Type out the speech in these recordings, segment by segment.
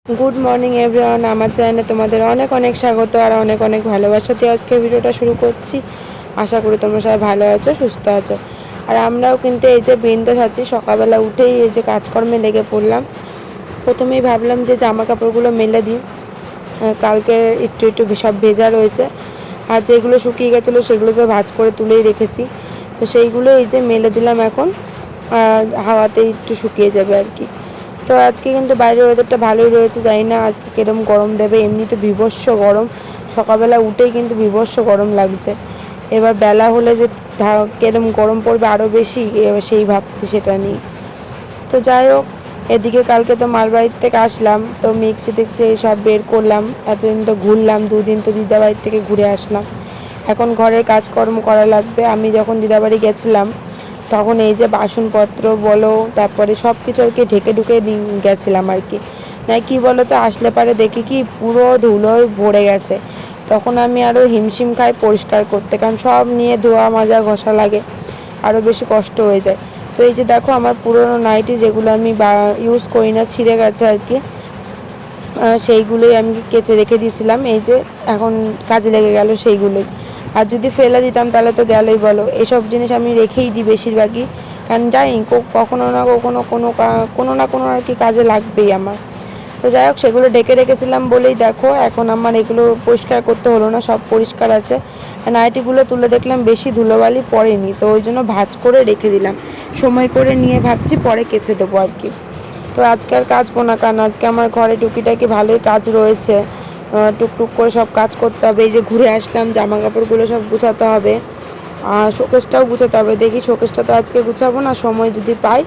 Good morning everyone, আমার চ্যানেলে তোমাদের অনেক অনেক স্বাগত আর অনেক অনেক ভালোবাসা দিয়ে আজকে ভিডিওটা শুরু করছি। আশা করি তোমরা সবাই ভালো আছো, সুস্থ আছো। আর আমরাও কিন্তু এই যে বিন্দাস আছি, সকালবেলা উঠেই এই যে কাজকর্মে লেগে পড়লাম। প্রথমেই ভাবলাম যে জামা কাপড়গুলো মেলে দিই, কালকে একটু একটু সব ভেজা রয়েছে, আর যেগুলো শুকিয়ে গেছিলো সেগুলোকে ভাঁজ করে তুলেই রেখেছি। তো সেইগুলো এই যে মেলে দিলাম, এখন হাওয়াতেই একটু শুকিয়ে যাবে আর কি। তো আজকে কিন্তু বাইরের ওয়েদারটা ভালোই রয়েছে, জানি না আজকে কীরকম গরম দেবে। এমনি তো বিভৎস গরম, সকালবেলা উঠেই কিন্তু বিভৎস গরম লাগছে। এবার বেলা হলে যে কীরকম গরম পড়বে আরও বেশি, এবার সেই ভাবছি সেটা নিয়ে। তো যাই হোক, এদিকে কালকে তো মালবাড়ির থেকে আসলাম, তো মিক্সি টিক্সি সব বের করলাম। এতদিন তো ঘুরলাম, দুদিন তো দিদাবাড়ির থেকে ঘুরে আসলাম। এখন ঘরের কাজকর্ম করা লাগবে। আমি যখন দিদাবাড়ি গেছিলাম তখন এই যে বাসনপত্র বলো, তারপরে সব কিছু আর কি ঢেকে ঢুকে গেছিলাম আর কি। না কি বলো তো, আসলে পারে দেখি কি পুরো ধুলোয় ভরে গেছে। তখন আমি আরও হিমশিম খাই পরিষ্কার করতে, কারণ সব নিয়ে ধোয়া মাজা ঘষা লাগে, আরও বেশি কষ্ট হয়ে যায়। তো এই যে দেখো, আমার পুরনো নাইটি যেগুলো আমি ইউজ করি না, ছিঁড়ে গেছে আর কি, সেইগুলোই আমি কেচে রেখে দিয়েছিলাম। এই যে এখন কাজে লেগে গেল সেইগুলোই। আর যদি ফেলে দিতাম তাহলে তো গেলেই বলো। এসব জিনিস আমি রেখেই দিই বেশিরভাগই, কারণ জানি কখনো না কখনো কোনো না কোনো আর কি কাজে লাগবেই আমার। তো যাই হোক, সেগুলো ঢেকে রেখেছিলাম বলেই দেখো এখন আমার এগুলো পরিষ্কার করতে হলো না, সব পরিষ্কার আছে। নাইটিগুলো তুলে দেখলাম বেশি ধুলোবালি পড়েনি, তো ওই জন্য ভাঁজ করে রেখে দিলাম। সময় করে নিয়ে ভাবছি পরে কেচে দেবো আর কি। তো আজকে আর কাচবো না, কারণ আজকে আমার ঘরে টুকিটাকি ভালোই কাজ রয়েছে, টুকটুক করে সব কাজ করতে হবে। এই যে ঘুরে আসলাম, জামা কাপড়গুলো সব গুছাতে হবে, আর শোকেসটাও গুছাতে হবে। দেখি শোকেসটা তো আজকে গুছাবো না, সময় যদি পাই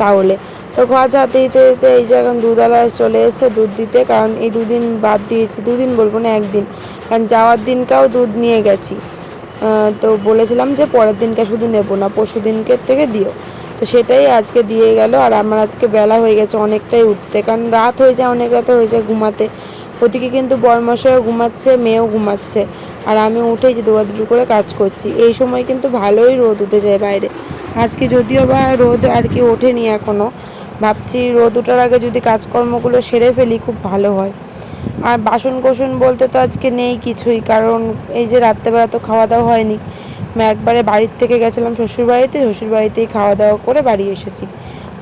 তাহলে। তো ঘর ঝাঁতে দিতে দিতে এই যে এখন দুধওয়ালায় চলে এসে দুধ দিতে, কারণ এই দুদিন বাদ দিয়েছি, দুদিন বলবো না একদিন, কারণ যাওয়ার দিনকাও দুধ নিয়ে গেছি। তো বলেছিলাম যে পরের দিনকে শুধু নেবো না, পরশু দিনকে থেকে দিও। তো সেটাই আজকে দিয়ে গেল। আর আমার আজকে বেলা হয়ে গেছে অনেকটাই উঠতে, কারণ রাত হয়ে যায়, অনেক রাত হয়ে যায় ঘুমাতে। ওদিকে কিন্তু বরমশাইও ঘুমাচ্ছে, মেয়েও ঘুমাচ্ছে, আর আমি উঠেই যে দৌড়াদৌড়ি করে কাজ করছি। এই সময় কিন্তু ভালোই রোদ উঠে যায় বাইরে। আজকে যদিও বা রোদ আর কি ওঠেনি এখনও, ভাবছি রোদ ওঠার আগে যদি কাজকর্মগুলো সেরে ফেলি খুব ভালো হয়। আর বাসন কোসন বলতে তো আজকে নেই কিছুই, কারণ এই যে রাত্রেবেলা তো খাওয়া দাওয়া হয়নি। আমি একবারে বাড়ির থেকে গেছিলাম শ্বশুরবাড়িতেই খাওয়া দাওয়া করে বাড়ি এসেছি,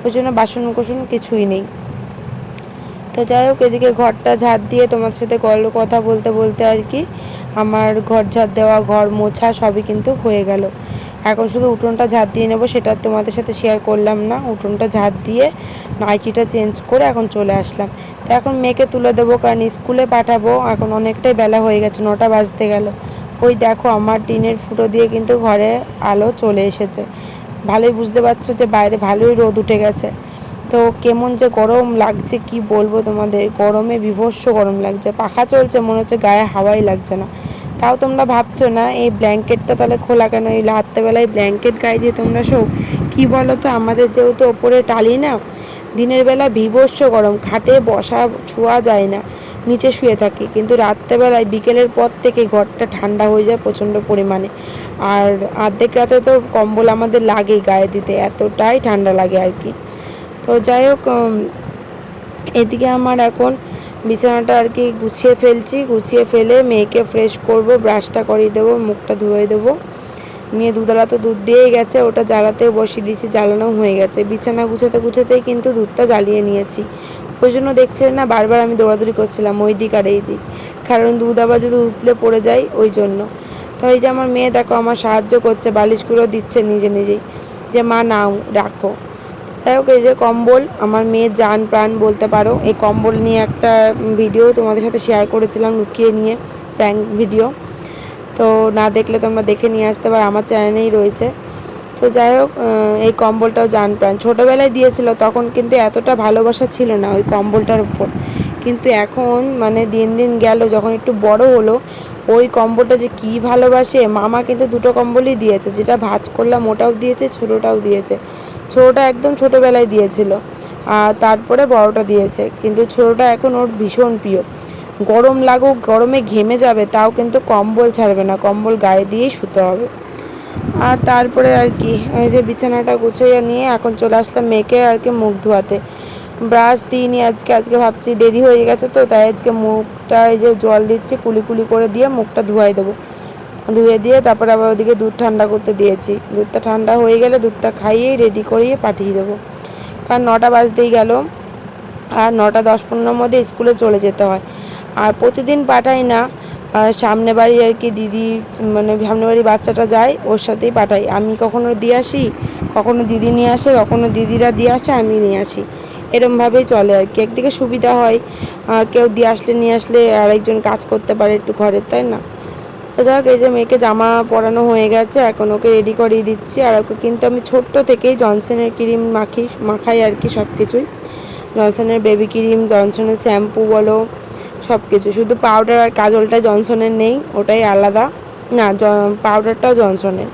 ওই জন্য বাসন কোসন কিছুই নেই। তো যাই হোক, এদিকে ঘরটা ঝাড় দিয়ে তোমার সাথে কথা বলতে বলতে আর কি আমার ঘর ঝাড় দেওয়া, ঘর মোছা সবই কিন্তু হয়ে গেল। এখন শুধু উঠোনটা ঝাড় দিয়ে নেবো, সেটা তোমাদের সাথে শেয়ার করলাম না। উঠোনটা ঝাড় দিয়ে নাইটিটা চেঞ্জ করে এখন চলে আসলাম। তো এখন মেয়েকে তুলে দেবো, কারণ স্কুলে পাঠাবো। এখন অনেকটাই বেলা হয়ে গেছে, 9টা বাজতে গেল। ওই দেখো আমার টিনের ফুটো দিয়ে কিন্তু ঘরে আলো চলে এসেছে। ভালোই বুঝতে পারছো যে বাইরে ভালোই রোদ উঠে গেছে। তো কেমন যে গরম লাগছে কি বলবো তোমাদের, গরমে বিভৎস গরম লাগছে, পাখা চলছে মনে হচ্ছে গায়ে হাওয়াই লাগছে না। তাও তোমরা ভাবছো না এই ব্ল্যাঙ্কেটটা তাহলে খোলা কেন, এই রাত্রেবেলায় ব্ল্যাঙ্কেট গায়ে দিয়ে তোমরা শো? কী বলো তো, আমাদের যেহেতু ওপরে টালি না, দিনের বেলা বিভৎস গরম, খাটে বসা ছোঁয়া যায় না, নিচে শুয়ে থাকি। কিন্তু রাত্রেবেলায় বিকেলের পর থেকে ঘরটা ঠান্ডা হয়ে যায় প্রচণ্ড পরিমাণে। আর অর্ধেক রাতে তো কম্বল আমাদের লাগেই গায়ে দিতে, এতটাই ঠান্ডা লাগে আর কি। তো যাই হোক, এদিকে আমার এখন বিছানাটা আর কি গুছিয়ে ফেলছি, গুছিয়ে ফেলে মেয়েকে ফ্রেশ করব, ব্রাশটা করিয়ে দেবো, মুখটা ধুয়ে দেবো। নিয়ে দুধওয়ালা তো দুধ দিয়েই গেছে, ওটা জ্বালাতেও বসিয়ে দিয়েছি, জ্বালানোও হয়ে গেছে। বিছানা গুছাতে গুছাতেই কিন্তু দুধটা জ্বালিয়ে নিয়েছি। ওই জন্য দেখছিলেন না বারবার আমি দৌড়াদৌড়ি করছিলাম ওই দিক আর এই দিক, কারণ দুধ আবার যদি উতলে পড়ে যায় ওই জন্য। তো এই যে আমার মেয়ে দেখো আমার সাহায্য করছে, বালিশগুলো দিচ্ছে নিজে নিজেই, যে মা নাও রাখো। যাই হোক, এই যে কম্বল আমার মেয়ের জান প্রাণ বলতে পারো। এই কম্বল নিয়ে একটা ভিডিও তোমাদের সাথে শেয়ার করেছিলাম, লুকিয়ে নিয়ে, প্র্যাঙ্ক ভিডিও। তো না দেখলে তোমরা দেখে নিয়ে আসতে পারো, আমার চ্যানেলেই রয়েছে। তো যাই হোক, এই কম্বলটাও জান প্রাণ ছোটোবেলায় দিয়েছিল, তখন কিন্তু এতটা ভালোবাসা ছিল না ওই কম্বলটার উপর। কিন্তু এখন মানে দিন দিন গেল, যখন একটু বড় হলো, ওই কম্বলটা যে কী ভালোবাসে। মামা কিন্তু দুটো কম্বলই দিয়েছে, যেটা ভাঁজ করলাম ওটাও দিয়েছে, ছোটোটাও দিয়েছে। ছোটোটা একদম ছোটোবেলায় দিয়েছিল, আর তারপরে বড়টা দিয়েছে। কিন্তু ছোটোটা এখন ওর ভীষণ প্রিয়। গরম লাগুক, গরমে ঘেমে যাবে, তাও কিন্তু কম্বল ছাড়বে না, কম্বল গায়ে দিয়েই শুতে হবে। আর তারপরে আর কি ওই যে বিছানাটা গুছিয়ে নিয়ে এখন চলে আসলাম মেয়েকে আর কি মুখ ধোয়াতে। ব্রাশ দিইনি আজকে ভাবছি দেরি হয়ে গেছে, তো তাই আজকে মুখটা এই যে জল দিচ্ছি কুলি কুলি করে দিয়ে মুখটা ধুয়ে দেবো। ধুয়ে দিয়ে তারপরে আবার ওদিকে দুধ ঠান্ডা করতে দিয়েছি। দুধটা ঠান্ডা হয়ে গেলে দুধটা খাইয়েই রেডি করিয়ে পাঠিয়ে দেবো, কারণ 9টা বাজতেই গেল, আর 9:10-15 মধ্যে স্কুলে চলে যেতে হয়। আর প্রতিদিন পাঠাই না, সামনে বাড়ি আর কি দিদি, মানে সামনে বাড়ির বাচ্চাটা যায়, ওর সাথেই পাঠাই। আমি কখনো দিয়ে আসি, কখনো দিদি নিয়ে আসে, কখনো দিদিরা দিয়ে আসে, আমি নিয়ে আসি, এরমভাবেই চলে আর কি। একদিকে সুবিধা হয়, কেউ দিয়ে আসলে নিয়ে আসলে আরেকজন কাজ করতে পারে একটু ঘরের, তাই না? তো যাক, এই যে মেয়েকে জামা পরানো হয়ে গেছে, এখন ওকে রেডি করিয়ে দিচ্ছি। আর ওকে কিন্তু আমি ছোট্ট থেকেই জনসনের ক্রিম মাখাই আর কি, সব কিছুই। জনসনের বেবি ক্রিম, জনসনের শ্যাম্পু বলো, সব কিছু। শুধু পাউডার আর কাজলটা জনসনের নেই, ওটাই আলাদা। না, পাউডারটাও জনসনের,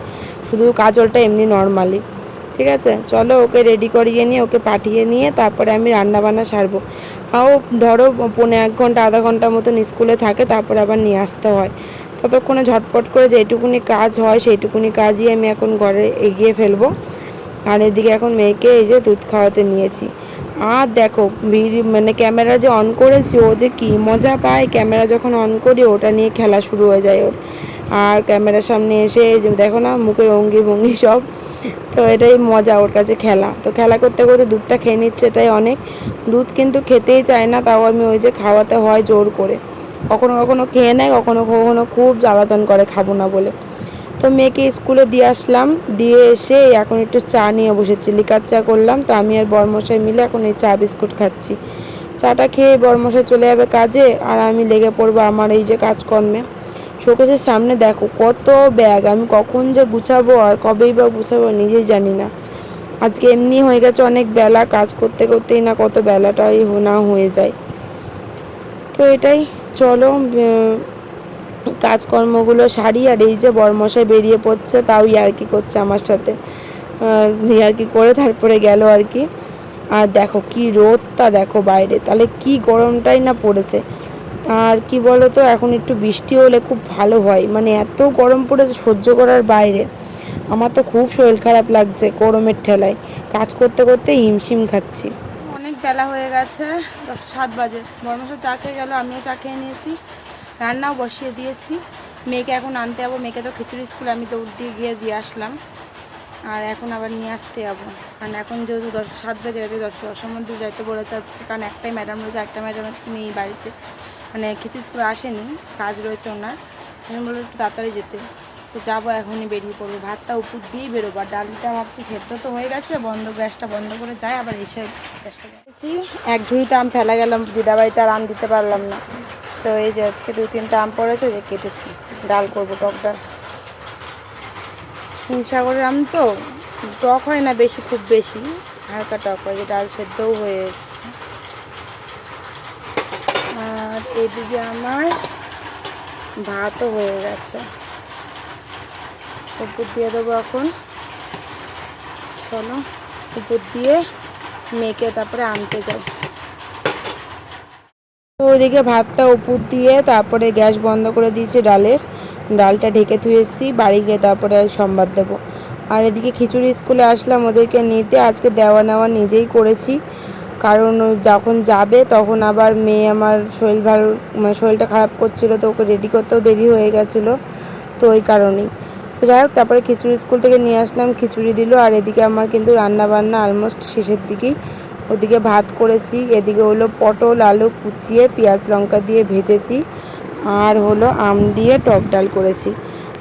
শুধু কাজলটা এমনি নর্মালি। ঠিক আছে, চলো ওকে রেডি করিয়ে নিয়ে ওকে পাঠিয়ে নিয়ে তারপরে আমি রান্নাবান্না সারবো। ও ধরো 1.5 ঘন্টা আধা ঘন্টার মতন স্কুলে থাকে, তারপরে আবার নিয়ে আসতে হয়। ততক্ষণে ঝটপট করে যেটুকুনি কাজ হয় সেইটুকুনি কাজই আমি এখন ঘরে এগিয়ে ফেলবো। আর এদিকে এখন মেয়েকে এই যে দুধ খাওয়াতে নিয়েছি। আর দেখো মানে ক্যামেরা যে অন করেছি, ও যে কী মজা পায়, ক্যামেরা যখন অন করি ওটা নিয়ে খেলা শুরু হয়ে যায় ওর। আর ক্যামেরার সামনে এসে দেখো না মুখের অঙ্গি ভঙ্গি সব, তো এটাই মজা ওর কাছে খেলা। তো খেলা করতে করতে দুধটা খেয়ে নিচ্ছে, এটাই অনেক। দুধ কিন্তু খেতেই চায় না, তাও আমি ওই যে খাওয়াতে হয় জোর করে। কখনো কখনো খেয়ে নেয়, কখনো কখনো খুব জ্বালাতন করে খাবো না বলে। তো মেয়েকে স্কুলে দিয়ে আসলাম, দিয়ে এসে এখন একটু চা নিয়ে বসেছি, লিকার চা করলাম। তো আমি আর বরমশাই মিলে এখন এই চা বিস্কুট খাচ্ছি। চাটা খেয়ে বরমশাই চলে যাবে কাজে, আর আমি লেগে পড়বো আমার এই যে কাজকর্মে। শোকেসের সামনে দেখো কত ব্যাগ, আমি কখন যে গুছাবো আর কবেই বা গুছাবো নিজেই জানি না। আজকে এমনি হয়ে গেছে অনেক বেলা, কাজ করতে করতেই না কত বেলাটাই না হয়ে যায়। তো এটাই, চলো কাজকর্মগুলো সারি। আর এই যে বরমশাই বেরিয়ে পড়ছে, তাও ইয়ার্কি করছে আমার সাথে, ইয়ার্কি করে তারপরে গেল আর কি। আর দেখো কি রোদটা দেখো বাইরে, তাহলে কি গরমটাই না পড়েছে। আর কি বলো তো, এখন একটু বৃষ্টি হলে খুব ভালো হয়, মানে এত গরম পড়েছে সহ্য করার বাইরে। আমার তো খুব শরীর খারাপ লাগছে গরমের ঠেলায়, কাজ করতে করতে হিমশিম খাচ্ছি। অনেক বেলা হয়ে গেছে, 7 বাজে। বরমশাই চা খেয়ে গেল, আমিও চা খেয়ে নিয়েছি, রান্নাও বসিয়ে দিয়েছি। মেয়েকে এখন আনতে যাবো, মেয়েকে তো খিচুড়ি স্কুলে আমি দৌড় দিয়ে দিয়ে আসলাম, আর এখন আবার নিয়ে আসতে যাবো। কারণ এখন যেহেতু 7 বাজে গেছে, 10টার মধ্যে যাইতে বলেছে আজকে, কারণ একটাই ম্যাডাম রয়েছে, একটা ম্যাডাম নেই বাড়িতে, মানে খিচুড়ি স্কুলে আসেনি, কাজ রয়েছে ওনার, আমি বললো একটু তাড়াতাড়ি যেতে। তো যাবো, এখনই বেরিয়ে পড়বো, ভাতটা উপর দিয়েই বেরোবো। আর ডালটা ভাবছি সেদ্ধ তো হয়ে গেছে, গ্যাসটা বন্ধ করে যায়, আবার এসে গ্যাসটা গেছি। এক ঝুড়িতে আম ফেলা গেলাম, দিদাবাড়িতে আর আম দিতে পারলাম না। তো এই যে আজকে 2-3টা আম পড়েছে, যে কেটেছি, ডাল করবো, টক ডাল। হিমসাগরের আম তো টক হয় না বেশি, খুব বেশি হালকা টক হয়, যে ডাল সেদ্ধও হয়ে এসছে। আর এদিকে আমার ভাতও হয়ে গেছে, উপর দিয়ে দেবো এখন। চলো উপর দিয়ে মেয়েকে তারপরে আনতে যাই। তো ওইদিকে ভাতটা উপর দিয়ে তারপরে গ্যাস বন্ধ করে দিয়েছি, ডালটা ঢেকে থুয়েছি, বাড়ি গিয়ে তারপরে সম্বাদ দেবো। আর এদিকে খিচুড়ি স্কুলে আসলাম ওদেরকে নিতে, আজকে দেওয়া নেওয়া নিজেই করেছি, কারণ যখন যাবে তখন আবার মেয়ে আমার মানে শরীরটা খারাপ করছিলো, তো ওকে রেডি করতেও দেরি হয়ে গেছিলো, তো ওই কারণেই। তো যাই হোক, তারপরে খিচুড়ি স্কুল থেকে নিয়ে আসলাম, খিচুড়ি দিল। আর এদিকে আমার কিন্তু রান্না বান্না অলমোস্ট শেষের দিকেই। ওদিকে ভাত করেছি, এদিকে হলো পটল আলু কুচিয়ে পেঁয়াজ লঙ্কা দিয়ে ভেজেছি, আর হলো আম দিয়ে টক ডাল করেছি।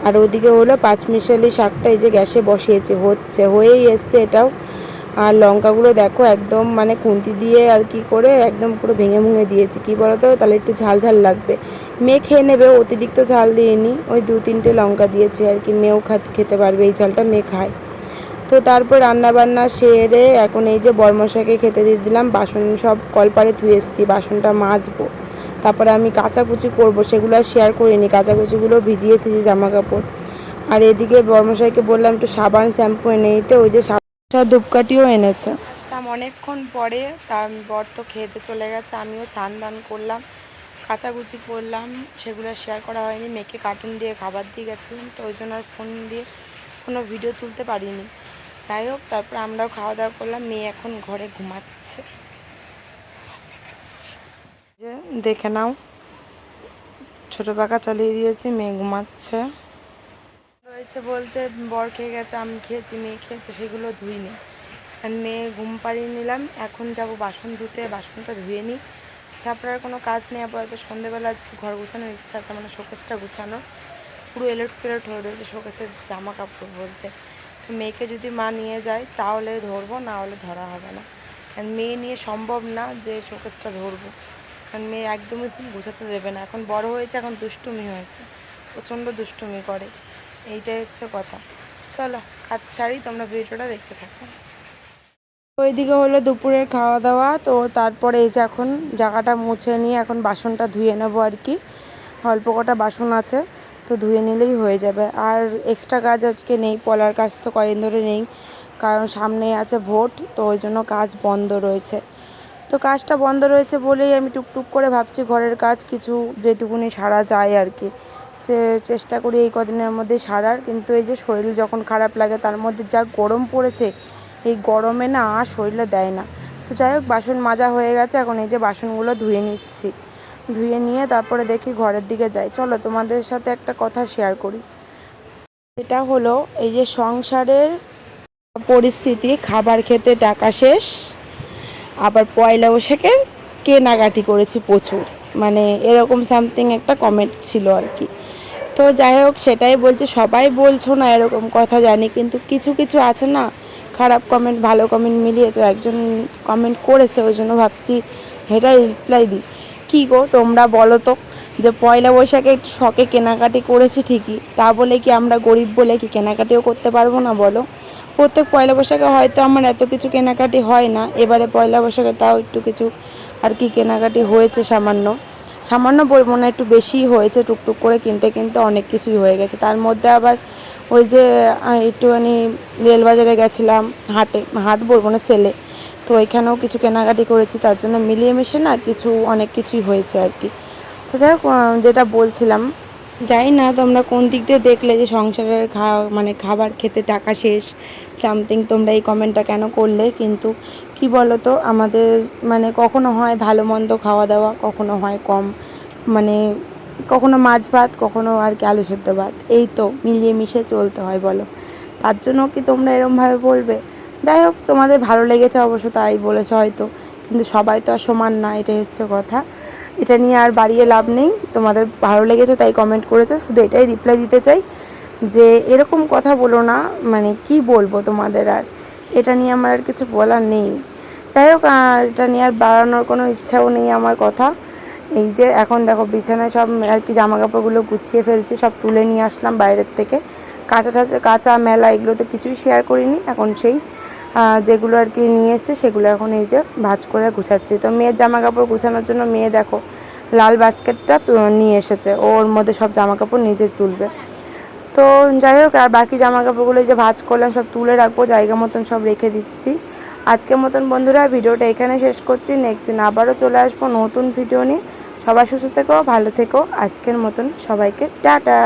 আর ওদিকে হলো পাঁচমিশালি শাকটা এই যে গ্যাসে বসিয়েছি, হয়েই এসছে এটাও। আর লঙ্কাগুলো দেখো একদম মানে খুন্তি দিয়ে আর কি করে একদম পুরো ভেঙে ভুঙে দিয়েছি, কি বলতো, তাহলে একটু ঝাল ঝাল লাগবে। মেয়ে খেয়ে নেবে, অতিরিক্ত ঝাল দিইনি, ওই 2-3টে লঙ্কা দিয়েছি আর কি, মেয়েও খেতে পারবে, এই ঝালটা মেয়ে খায়। তো তারপর রান্নাবান্না সেরে এখন এই যে বরমশাইকে খেতে দিয়ে দিলাম, বাসন সব কলপারে ধুয়ে এসেছি, বাসনটা মাজবো, তারপরে আমি কাচাকুচি করবো, সেগুলো আর শেয়ার করিনি, কাচাকুচিগুলো ভিজিয়েছি যে জামা কাপড়। আর এদিকে বরমশাইকে বললাম একটু সাবান শ্যাম্পু এনে দিতে, ওই যে ধূপকাঠিও এনেছে। অনেকক্ষণ পরে, তার বর তো খেতে চলে গেছে, আমিও স্নান দান করলাম, কাচাকুচি করলাম, সেগুলো শেয়ার করা হয়নি। মেয়েকে কার্টুন দিয়ে খাবার দিয়ে গেছিলাম, তো ওই জন্য আর ফোন দিয়ে কোনো ভিডিও তুলতে পারিনি। যাই হোক, তারপর আমরাও খাওয়া দাওয়া করলাম, মেয়ে এখন ঘরে ঘুমাচ্ছে। দেখে নাও, ছোটো পাখা চালিয়ে দিয়েছি, মেয়ে ঘুমাচ্ছে। রয়েছে বলতে বর খেয়ে গেছে, আমি খেয়েছি, মেয়ে খেয়েছে, সেগুলো ধুইনি। আর মেয়ে ঘুম পাড়িয়ে নিলাম, এখন যাব বাসন ধুতে, বাসনটা ধুয়ে নিই। তারপরে আর কোনো কাজ নেই। আপাতত সন্ধ্যেবেলা আজকে ঘর গুছানোর ইচ্ছা আছে, মানে শোকেসটা গুছানো পুরো এলোট পেলোট হয়ে রয়েছে, শোকেসের জামা কাপড় বলতে। তো মেয়েকে যদি মা নিয়ে যায় তাহলে ধরবো, না হলে ধরা হবে না। কারণ মেয়ে নিয়ে সম্ভব না যে শোকেসটা ধরবো, কারণ মেয়ে একদমই গুছাতে দেবে না। এখন বড় হয়েছে, এখন দুষ্টুমি হয়েছে, প্রচণ্ড দুষ্টুমি করে, এইটাই হচ্ছে কথা। চলো কাজ সারি, তোমরা ভিডিওটা দেখতে থাকো। ওইদিকে হলো দুপুরের খাওয়া দাওয়া, তো তারপরে এই যে এখন জায়গাটা মুছে নিয়ে এখন বাসনটা ধুয়ে নেবো আর কি। অল্প কটা বাসন আছে, তো ধুয়ে নিলেই হয়ে যাবে। আর এক্সট্রা কাজ আজকে নেই, পলার কাজ তো কয়েকদিন ধরে নেই, কারণ সামনে আছে ভোট, তো ওই জন্য কাজ বন্ধ রয়েছে। তো কাজটা বন্ধ রয়েছে বলেই আমি টুকটুক করে ভাবছি ঘরের কাজ কিছু যেটুকুনি সারা যায় আর কি, চেষ্টা করি এই কদিনের মধ্যে সারার। কিন্তু এই যে শরীর যখন খারাপ লাগে, তার মধ্যে যা গরম পড়েছে, এই গরমে না আর শরীরে দেয় না। তো যাই হোক, বাসন মাজা হয়ে গেছে, এখন এই যে বাসনগুলো ধুয়ে নিচ্ছি। ধুয়ে নিয়ে তারপরে দেখি ঘরের দিকে যাই। চলো তোমাদের সাথে একটা কথা শেয়ার করি। এটা হলো এই যে সংসারের পরিস্থিতি, খাবার খেতে টাকা শেষ, আবার পয়লা বৈশাখে কেনাকাটি করেছি প্রচুর, মানে এরকম সামথিং একটা কমেন্ট ছিল আর কি। তো যাই হোক, সেটাই বলছি, সবাই বলছো না এরকম কথা জানি, কিন্তু কিছু কিছু আছে না, খারাপ কমেন্ট ভালো কমেন্ট মিলিয়ে, তো একজন কমেন্ট করেছে, ওই জন্য ভাবছি এটা রিপ্লাই দিই। কী গো তোমরা বলো তো, যে পয়লা বৈশাখে একটু শখে কেনাকাটি করেছি ঠিকই, তা বলে কি আমরা গরিব বলে কি কেনাকাটিও করতে পারবো না বলো? প্রত্যেক পয়লা বৈশাখে হয়তো আমার এত কিছু কেনাকাটি হয় না, এবারে পয়লা বৈশাখে তাও একটু কিছু আর কি কেনাকাটি হয়েছে, সামান্য সামান্য বলবো না, একটু বেশিই হয়েছে। টুকটুক করে কিনতে কিনতে অনেক কিছুই হয়ে গেছে। তার মধ্যে আবার ওই যে একটুখানি রেলবাজারে গেছিলাম, হাট বলবো না, সেলে, তো ওইখানেও কিছু কেনাকাটি করেছি, তার জন্য মিলিয়ে মিশে না কিছু অনেক কিছুই হয়েছে আর কি। তো যাই হোক, যেটা বলছিলাম, জানি না তোমরা কোন দিক দিয়ে দেখলে যে সংসারের মানে খাবার খেতে টাকা শেষ সামথিং, তোমরা এই কমেন্টটা কেন করলে? কিন্তু কি বলো তো, আমাদের মানে কখনো হয় ভালো মন্দ খাওয়া দাওয়া, কখনো হয় কম, মানে কখনো মাছ ভাত, কখনো আর কি আলু সেদ্ধ ভাত, এই তো মিলিয়ে মিশে চলতে হয় বলো। তার জন্য কি তোমরা এরমভাবে বলবে? যাই হোক, তোমাদের ভালো লেগেছে অবশ্য, তাই বলেছে হয়তো, কিন্তু সবাই তো আর সমান না, এটাই হচ্ছে কথা। এটা নিয়ে আর বাড়িয়ে লাভ নেই, তোমাদের ভালো লেগেছে তাই কমেন্ট করেছো, শুধু এটাই রিপ্লাই দিতে চাই যে এরকম কথা বলো না, মানে কি বলবো তোমাদের, আর এটা নিয়ে আমার আর কিছু বলার নেই। যাই হোক, এটা নিয়ে আর বাড়ানোর কোনো ইচ্ছাও নেই আমার কথা। এই যে এখন দেখো বিছানায় সব আর কি জামা কাপড়গুলো গুছিয়ে ফেলছি, সব তুলে নিয়ে আসলাম বাইরের থেকে, কাঁচা মেলা এগুলো তো কিছুই শেয়ার করিনি। এখন সেই যেগুলো আর কি নিয়ে এসছে সেগুলো এখন এই যে ভাঁজ করে গুছাচ্ছি। তো মেয়ের জামা কাপড় গুছানোর জন্য মেয়ে দেখো লাল বাস্কেটটা নিয়ে এসেছে, ওর মধ্যে সব জামা কাপড় নিজে তুলবে। তো যাই হোক, আর বাকি জামা কাপড়গুলো যে ভাঁজ করলাম সব তুলে রাখবো, জায়গা মতন সব রেখে দিচ্ছি। আজকের মতন বন্ধুরা ভিডিওটা এখানে শেষ করছি, নেক্সট দিন আবারও চলে আসবো নতুন ভিডিও নিয়ে। সবাই সুস্থ থেকো, ভালো থেকো, আজকের মতন সবাইকে টাটা।